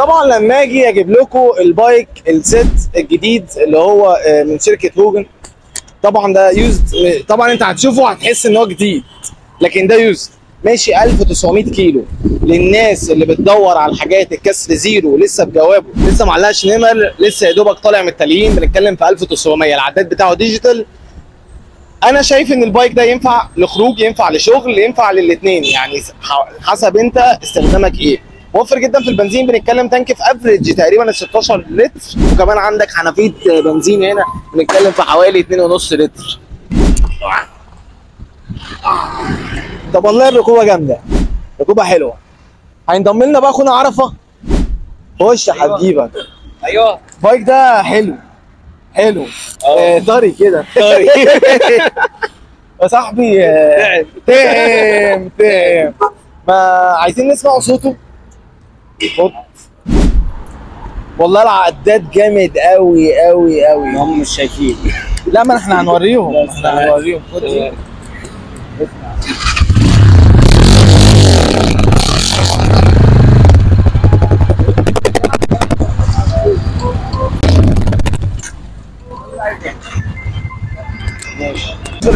طبعا لما اجي اجيب لكم البايك الست الجديد اللي هو من شركه هوجن، طبعا ده يوزد، طبعا انت هتشوفه هتحس ان هو جديد، لكن ده يوزد ماشي 1900 كيلو. للناس اللي بتدور على الحاجات الكسر زيرو لسه بجوابه، لسه معلقش نمر، لسه يا دوبك طالع من التليين، بنتكلم في 1900. العداد بتاعه ديجيتال. انا شايف ان البايك ده ينفع لخروج، ينفع لشغل، ينفع للاثنين، يعني حسب انت استخدامك ايه. موفر جدا في البنزين، بنتكلم تانك في افريج تقريبا 16 لتر، وكمان عندك حنفيه بنزين هنا بنتكلم في حوالي 2.5 لتر. طب والله الركوبه جامده، ركوبه حلوه. هينضم لنا بقى اخونا عرفه. خش يا حبيبك. ايوه البايك ده حلو حلو، طري كده طري. يا صاحبي تعب. ما عايزين نسمع صوته. والله العداد جامد قوي قوي قوي. هم مش شايفين. لا ما احنا هنوريهم، احنا هنوريهم. خد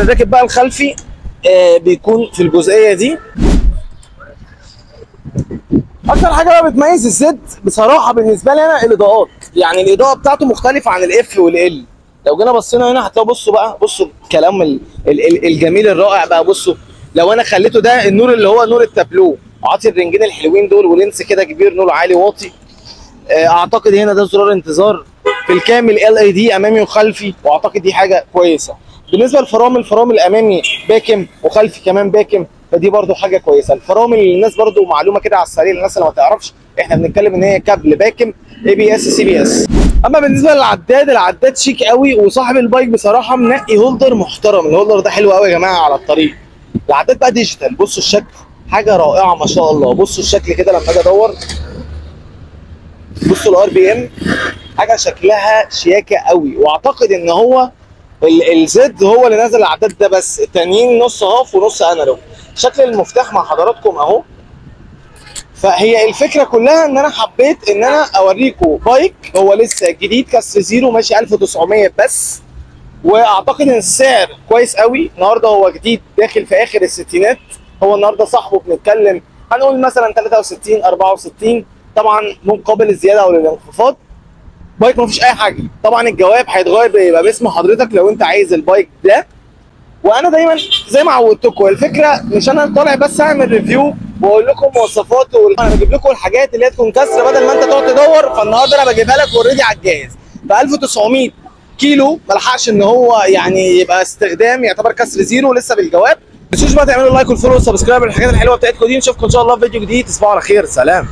الراكب بقى الخلفي بيكون في الجزئيه دي. اكتر حاجه بقى بتميز الزد بصراحه بالنسبه لي انا الاضاءات، يعني الاضاءه بتاعته مختلفه عن الاف والال. لو جينا بصينا هنا هتلاقوا، بصوا بقى، بصوا الكلام الجميل الرائع بقى. بصوا لو انا خليته ده النور اللي هو نور التابلو، عاطي الرنجين الحلوين دول، ولينس كده كبير، نور عالي واطي. اعتقد هنا ده زرار انتظار بالكامل ال اي دي امامي وخلفي، واعتقد دي حاجه كويسه. بالنسبه للفرامل، الفرامل امامي باكم وخلفي كمان باكم، فدي برده حاجه كويسه. الفرامل الناس برده معلومه كده على السريع للناس اللي ما تعرفش، احنا بنتكلم ان هي كابل باكم اي بي اس سي بي اس. اما بالنسبه للعداد، العداد شيك قوي، وصاحب البايك بصراحه منقي هولدر محترم. الهولدر ده حلو قوي يا جماعه على الطريق. العداد بقى ديجيتال، بصوا الشكل حاجه رائعه ما شاء الله. بصوا الشكل كده لما اجي ادور، بصوا الار بي ام، حاجه شكلها شياكه قوي. واعتقد ان هو الزد هو اللي نازل العداد ده، بس التانيين نص هاف ونص انالوج. شكل المفتاح مع حضراتكم اهو. فهي الفكره كلها ان انا حبيت ان انا اوريكم بايك هو لسه جديد كسر زيرو ماشي 1900 بس، واعتقد ان السعر كويس قوي. النهارده هو جديد داخل في اخر الستينات، هو النهارده صاحبه بنتكلم هنقول مثلا 63 64، طبعا مقابل الزياده او الانخفاض. بايك ما فيش اي حاجه. طبعا الجواب هيتغير بيبقى باسم حضرتك لو انت عايز البايك ده. وانا دايما زي ما عودتكم، الفكره مش انا طالع بس اعمل ريفيو واقول لكم مواصفاته، انا بجيب لكم الحاجات اللي هي تكون كسر بدل ما انت تقعد تدور. فالنهارده انا بجيبها لك اوريدي على الجاهز. ف 1900 كيلو ما لحقش ان هو يعني يبقى استخدام، يعتبر كسر زيرو لسه بالجواب. ما تنسوش بقى تعملوا لايك والفولو والسبسكرايب للحاجات الحلوه بتاعتكم دي. نشوفكم ان شاء الله في فيديو جديد، تصبحوا على خير، سلام.